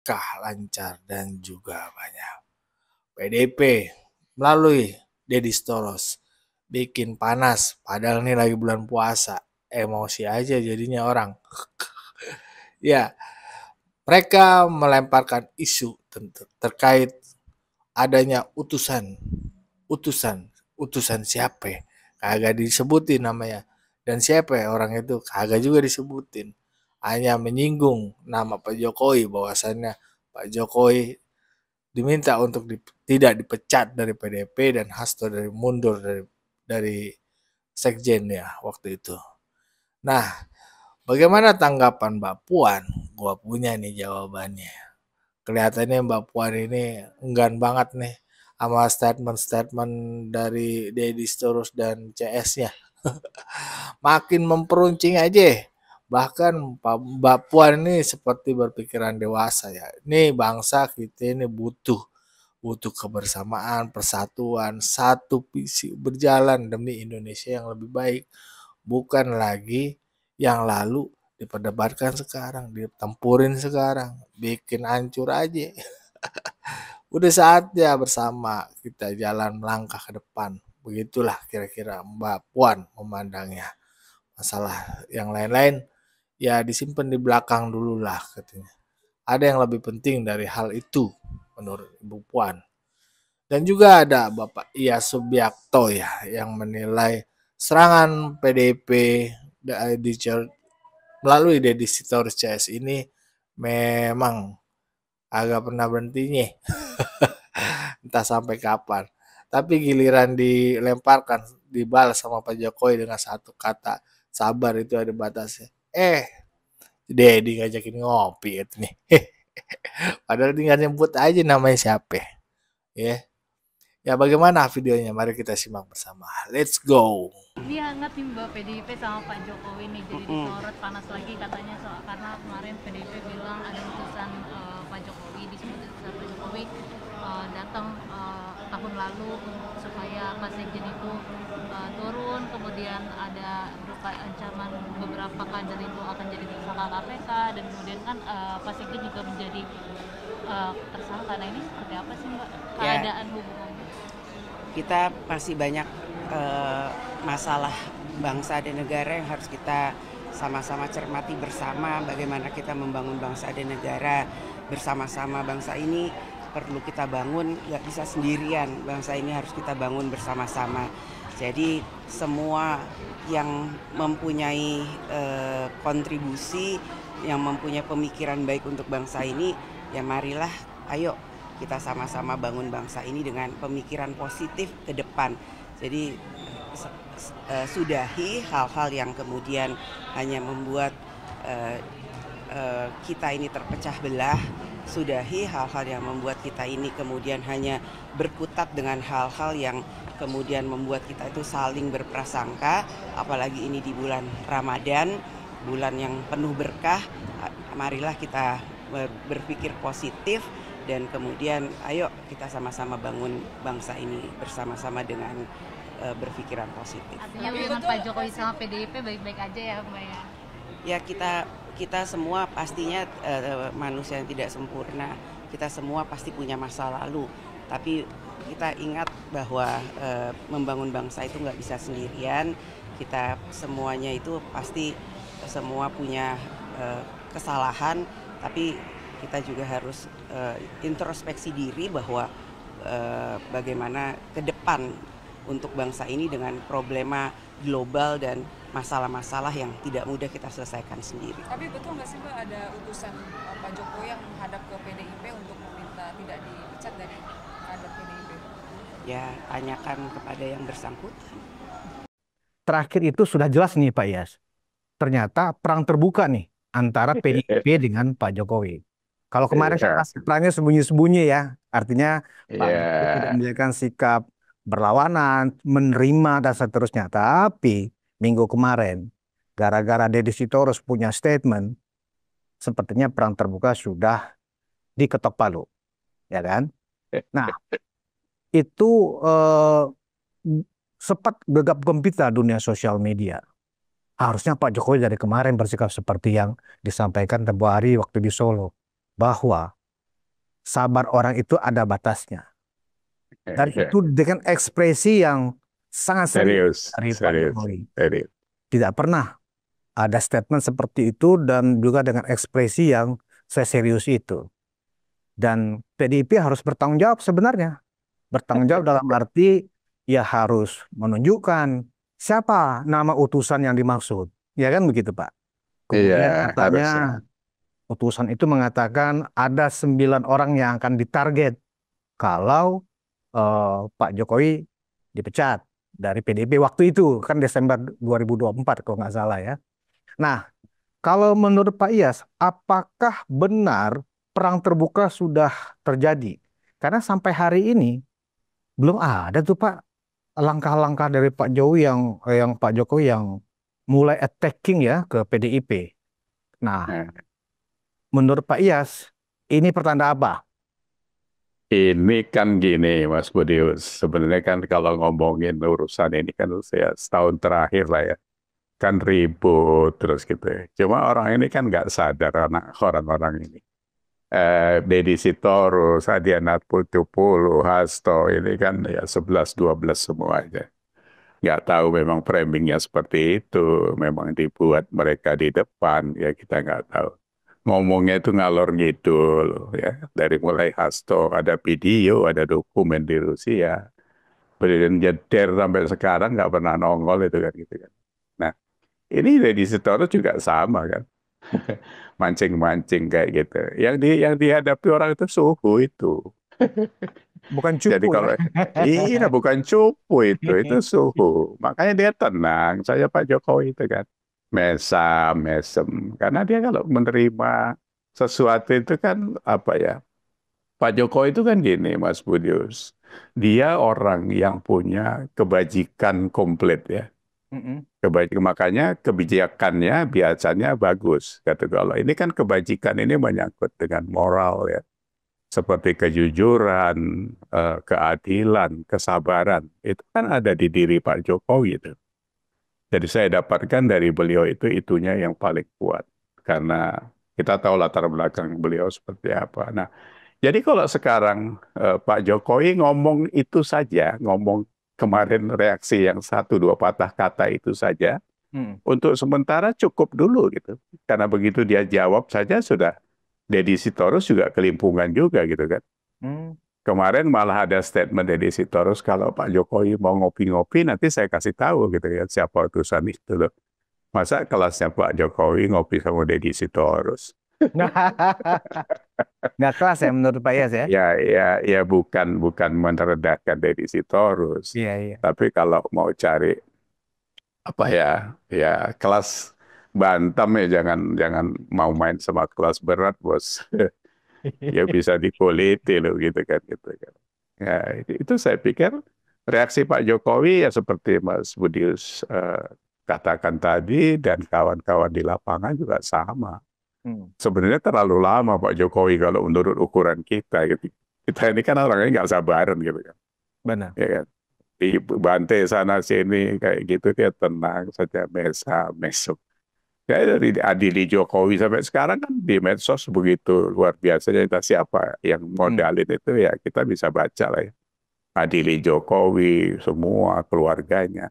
berkah, lancar, dan juga banyak. PDIP melalui Deddy Storos bikin panas, padahal ini lagi bulan puasa. Emosi aja jadinya orang. Ya, mereka melemparkan isu terkait adanya utusan, utusan siapa? Kagak disebutin namanya. Dan siapa orang itu? Kagak juga disebutin. Hanya menyinggung nama Pak Jokowi bahwasannya Pak Jokowi diminta untuk tidak dipecat dari PDP dan Hasto mundur dari sekjen ya waktu itu. Nah, bagaimana tanggapan Mbak Puan? Gua punya nih jawabannya. Kelihatannya Mbak Puan ini enggan banget nih sama statement-statement dari Deddy Storus dan CS-nya. Makin memperuncing aja. Bahkan Mbak Puan ini seperti berpikiran dewasa ya. Ini bangsa kita ini butuh kebersamaan, persatuan, satu visi berjalan demi Indonesia yang lebih baik. Bukan lagi yang lalu diperdebatkan sekarang, ditempurin sekarang, bikin hancur aja. Udah saatnya bersama kita jalan melangkah ke depan. Begitulah kira-kira Mbak Puan memandangnya. Masalah yang lain-lain ya disimpan di belakang dulu lah katanya. Ada yang lebih penting dari hal itu menurut Ibu Puan. Dan juga ada Bapak Iya Subiakto ya yang menilai serangan PDIP melalui Deddy Sitorus CS ini memang agak pernah berhentinya. Entah sampai kapan. Tapi giliran dilemparkan, dibalas sama Pak Jokowi dengan satu kata, sabar itu ada batasnya. Deddy ngajakin ngopi gitu nih. Padahal tinggal nyebut aja namanya siapa. Ya. Ya bagaimana videonya? Mari kita simak bersama. Let's go. Ini hangat nih Mbak, PDIP sama Pak Jokowi nih jadi disorot panas lagi katanya soal karena kemarin PDIP bilang ada utusan Pak Jokowi, disebut utusan Pak Jokowi datang tahun lalu supaya Pak Sekjen itu turun, kemudian ada berupa ancaman beberapa kader itu akan jadi tersangka KPK dan kemudian kan Pak Sekjen juga menjadi tersangka. Nah ini seperti apa sih Mbak keadaan hubungannya? Kita masih banyak masalah bangsa dan negara yang harus kita sama-sama cermati bersama, bagaimana kita membangun bangsa dan negara bersama-sama. Bangsa ini perlu kita bangun, nggak bisa sendirian, bangsa ini harus kita bangun bersama-sama. Jadi semua yang mempunyai kontribusi, yang mempunyai pemikiran baik untuk bangsa ini, ya marilah ayo kita sama-sama bangun bangsa ini dengan pemikiran positif ke depan. Jadi sudahi hal-hal yang kemudian hanya membuat kita ini terpecah belah. Sudahi hal-hal yang membuat kita ini kemudian hanya berkutat dengan hal-hal yang kemudian membuat kita itu saling berprasangka. Apalagi ini di bulan Ramadan, bulan yang penuh berkah. Marilah kita berpikir positif dan kemudian ayo kita sama-sama bangun bangsa ini bersama-sama dengan berpikiran positif. Artinya hubungan Pak Jokowi sama PDIP baik-baik aja ya Mbak ya? Ya kita semua pastinya manusia yang tidak sempurna, kita semua pasti punya masa lalu, tapi kita ingat bahwa membangun bangsa itu nggak bisa sendirian. Kita semuanya itu pasti semua punya kesalahan, tapi kita juga harus introspeksi diri bahwa bagaimana ke depan untuk bangsa ini dengan problema global dan masalah-masalah yang tidak mudah kita selesaikan sendiri. Tapi betul nggak sih Mbak ada utusan Pak Jokowi yang menghadap ke PDIP untuk meminta tidak dipecat dari kader PDIP? Ya tanyakan kepada yang bersangkutan. Terakhir itu sudah jelas nih Pak Yas. Ternyata perang terbuka nih antara PDIP dengan Pak Jokowi. Kalau kemarin perangnya sembunyi-sembunyi ya, artinya Pak Jokowi tidak menunjukkan sikap berlawanan, menerima dan seterusnya. Tapi minggu kemarin, gara-gara Deddy Sitorus punya statement, sepertinya perang terbuka sudah diketok palu, ya kan? Nah, itu sempat gegap gempita dunia sosial media. Harusnya Pak Jokowi dari kemarin bersikap seperti yang disampaikan tempo hari waktu di Solo, bahwa sabar orang itu ada batasnya. Dan Ya. itu dengan ekspresi yang sangat serius Serius, dari Pak serius, Jokowi. serius. Tidak pernah ada statement seperti itu dan juga dengan ekspresi yang seserius itu. Dan PDIP harus bertanggung jawab sebenarnya. Bertanggung jawab dalam arti ya harus menunjukkan siapa nama utusan yang dimaksud. Ya kan begitu, Pak. Kemudian Iya, katanya harusnya. utusan itu mengatakan ada 9 orang yang akan ditarget kalau Pak Jokowi dipecat dari PDIP waktu itu, kan Desember 2024 kalau nggak salah ya. Nah, kalau menurut Pak Iyas, apakah benar perang terbuka sudah terjadi? Karena sampai hari ini belum ada tuh Pak langkah-langkah dari Pak Jokowi yang Pak Jokowi yang mulai attacking ya ke PDIP. Nah, Nah, menurut Pak Iyas, ini pertanda apa? ini kan gini, Mas Budius. Sebenarnya kan kalau ngomongin urusan ini kan saya setahun terakhir lah ya. Kan ribut terus gitu ya. Cuma orang ini kan nggak sadar orang-orang ini. Deddy Sitorus, Adianat Putu, Hasto, ini kan ya 11-12 semuanya. Nggak tahu memang framingnya seperti itu. Memang dibuat mereka di depan, ya kita nggak tahu. Ngomongnya itu ngalor ngidul ya. Dari mulai Hasto, ada video, ada dokumen di Rusia. Presiden jeder sampai sekarang nggak pernah nongol itu kan gitu kan. Nah, ini Deddy Sitorus juga sama kan. Mancing-mancing kayak gitu. Yang dihadapi orang itu suhu itu. Bukan Jadi cupu kalau ya. iya bukan cupu itu suhu. Makanya dia tenang. Saya Pak Jokowi itu kan mesem. Karena dia kalau menerima sesuatu itu kan apa ya? Pak Jokowi itu kan gini, Mas Budius. Dia orang yang punya kebajikan komplit ya. Mm-mm. Makanya kebijakannya biasanya bagus. Kata kalau ini kan kebajikan ini menyangkut dengan moral ya. Seperti kejujuran, keadilan, kesabaran. Itu kan ada di diri Pak Jokowi itu. Jadi saya dapatkan dari beliau itunya yang paling kuat. Karena kita tahu latar belakang beliau seperti apa. Nah, jadi kalau sekarang Pak Jokowi ngomong itu saja, ngomong kemarin reaksi yang 1-2 patah kata itu saja, Mm. untuk sementara cukup dulu gitu. Karena begitu dia jawab saja sudah Deddy Sitorus juga kelimpungan juga gitu kan. Mm. Kemarin malah ada statement Deddy Sitorus kalau Pak Jokowi mau ngopi-ngopi nanti saya kasih tahu gitu ya siapa utusan itu loh. Masa kelasnya Pak Jokowi ngopi sama Deddy Sitorus? Nggak kelas ya menurut Pak Iyas ya? Ya bukan merendahkan Deddy Sitorus. Iya, iya. Tapi kalau mau cari apa ya kelas bantam ya jangan mau main sama kelas berat bos. Ya bisa dikuliti loh gitu kan. Ya, itu saya pikir reaksi Pak Jokowi ya seperti Mas Budius katakan tadi dan kawan-kawan di lapangan juga sama. Hmm. Sebenarnya terlalu lama Pak Jokowi kalau menurut ukuran kita gitu. Kita ini kan orangnya nggak sabaran gitu kan. Benar. Ya kan. Dibantai sana sini kayak gitu dia tenang saja mesum. Ya, dari adili Jokowi sampai sekarang kan di medsos begitu luar biasanya kita siapa yang modalin itu ya kita bisa baca lah ya. Adili Jokowi semua keluarganya.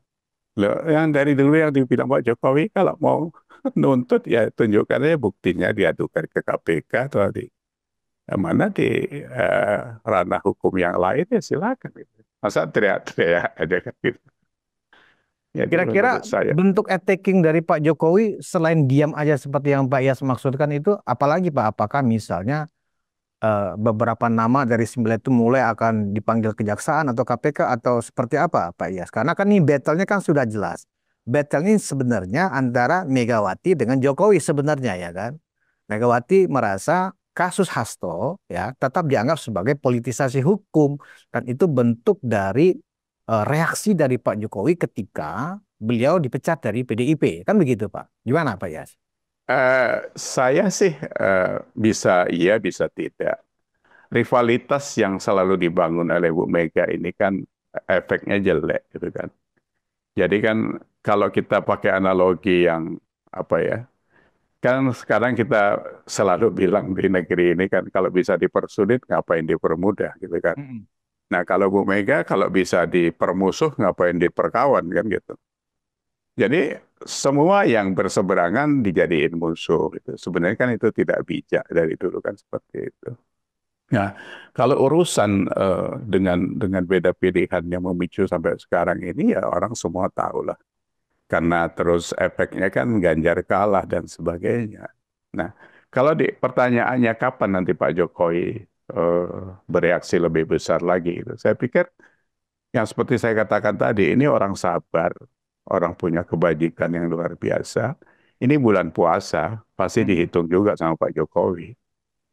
Loh, yang dari dulu yang dibilang Pak Jokowi kalau mau nuntut ya tunjukkan aja buktinya diadukan ke KPK atau di mana di ranah hukum yang lain ya silakan gitu. Masa teriak-teriak aja kan gitu. Ya, Kira-kira menurut saya. bentuk attacking dari Pak Jokowi selain diam aja seperti yang Pak Iyas maksudkan itu apalagi Pak? Apakah misalnya beberapa nama dari 9 itu mulai akan dipanggil kejaksaan atau KPK atau seperti apa Pak Iyas? Karena kan ini battle-nya kan sudah jelas. Battle ini sebenarnya antara Megawati dengan Jokowi sebenarnya ya kan. Megawati merasa kasus Hasto ya tetap dianggap sebagai politisasi hukum dan itu bentuk dari reaksi dari Pak Jokowi ketika beliau dipecat dari PDIP. Kan begitu Pak. Gimana Pak Iyas? Saya sih bisa iya bisa tidak. Rivalitas yang selalu dibangun oleh Bu Mega ini kan efeknya jelek gitu kan. Jadi kan kalau kita pakai analogi yang apa ya Kan sekarang kita selalu bilang di negeri ini kan kalau bisa dipersulit ngapain dipermudah gitu kan. Mm-mm. Nah kalau Bu Mega kalau bisa dipermusuh ngapain diperkawan kan gitu. Jadi semua yang berseberangan dijadiin musuh gitu. Sebenarnya kan itu tidak bijak dari dulu kan seperti itu. Nah, kalau urusan dengan beda pilihan yang memicu sampai sekarang ini ya orang semua tahu lah. Karena terus efeknya kan Ganjar kalah dan sebagainya. Nah, kalau pertanyaannya kapan nanti Pak Jokowi bereaksi lebih besar lagi gitu. Saya pikir yang seperti saya katakan tadi, ini orang sabar, orang punya kebajikan yang luar biasa. Ini bulan puasa, pasti dihitung juga sama Pak Jokowi.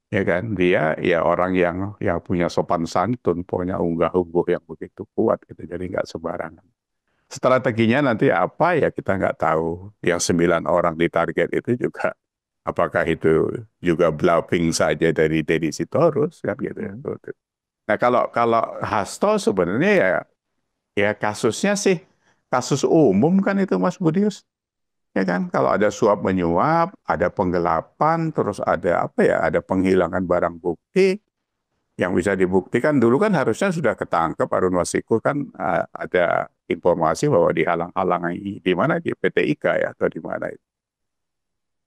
Ya kan, dia ya orang yang punya sopan santun, punya unggah-ungguh yang begitu kuat gitu, jadi nggak sembarangan. Strateginya nanti apa ya kita nggak tahu. Yang 9 orang ditarget itu juga, apakah itu juga bluffing saja dari Deddy Sitorus kan gitu ya. Nah kalau kalau Hasto sebenarnya ya kasusnya sih kasus umum kan itu Mas Budius. Ya kan, kalau ada suap menyuap, ada penggelapan, terus ada apa ya, ada penghilangan barang bukti yang bisa dibuktikan. Dulu kan harusnya sudah ketangkep Harun Masiku kan ada informasi bahwa dihalang-halangi di mana di PT IKA ya atau di mana itu.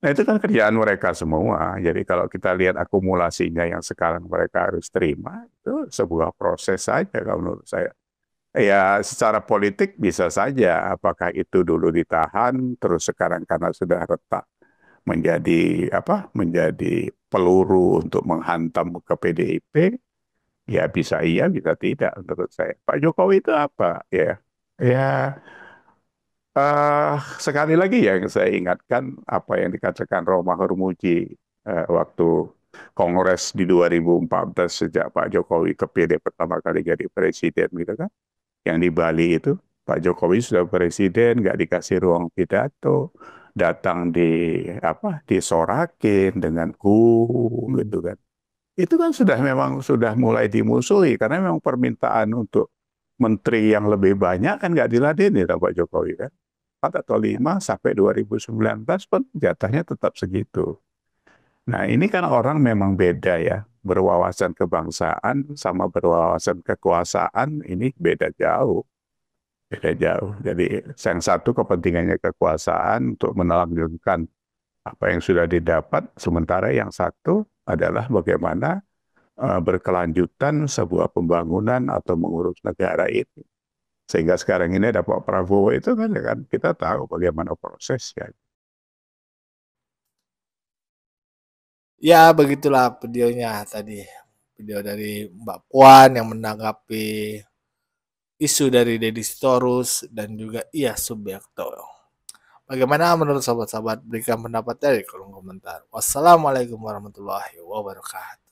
Nah itu kan kerjaan mereka semua. Jadi kalau kita lihat akumulasinya yang sekarang mereka harus terima itu sebuah proses saja kalau menurut saya. Ya, secara politik bisa saja. Apakah itu dulu ditahan, terus sekarang karena sudah retak menjadi apa? Menjadi peluru untuk menghantam ke PDIP. Ya bisa iya, bisa tidak menurut saya. Pak Jokowi itu apa? Ya sekali lagi yang saya ingatkan apa yang dikatakan Roma Hurmuji waktu Kongres di 2014 sejak Pak Jokowi kepilih pertama kali jadi presiden gitu kan. Yang di Bali itu Pak Jokowi sudah presiden, nggak dikasih ruang pidato, datang disorakin dengan gitu kan. Itu kan sudah mulai dimusuhi karena memang permintaan untuk menteri yang lebih banyak kan nggak diladeni Pak Jokowi kan. 4 atau 5 sampai 2019 pun jatahnya tetap segitu. Nah ini kan orang memang beda ya. Berwawasan kebangsaan sama berwawasan kekuasaan ini beda jauh. Beda jauh. Jadi yang satu kepentingannya kekuasaan untuk melanggengkan apa yang sudah didapat, sementara yang satu adalah bagaimana berkelanjutan sebuah pembangunan atau mengurus negara ini. Sehingga sekarang ini ada Pak Prabowo itu kan kita tahu bagaimana prosesnya. Ya, begitulah videonya tadi. Video dari Mbak Puan yang menanggapi isu dari Deddy Sitorus dan juga Iya Subiakto. Bagaimana menurut sahabat-sahabat? Berikan pendapatnya di kolom komentar. Wassalamualaikum warahmatullahi wabarakatuh.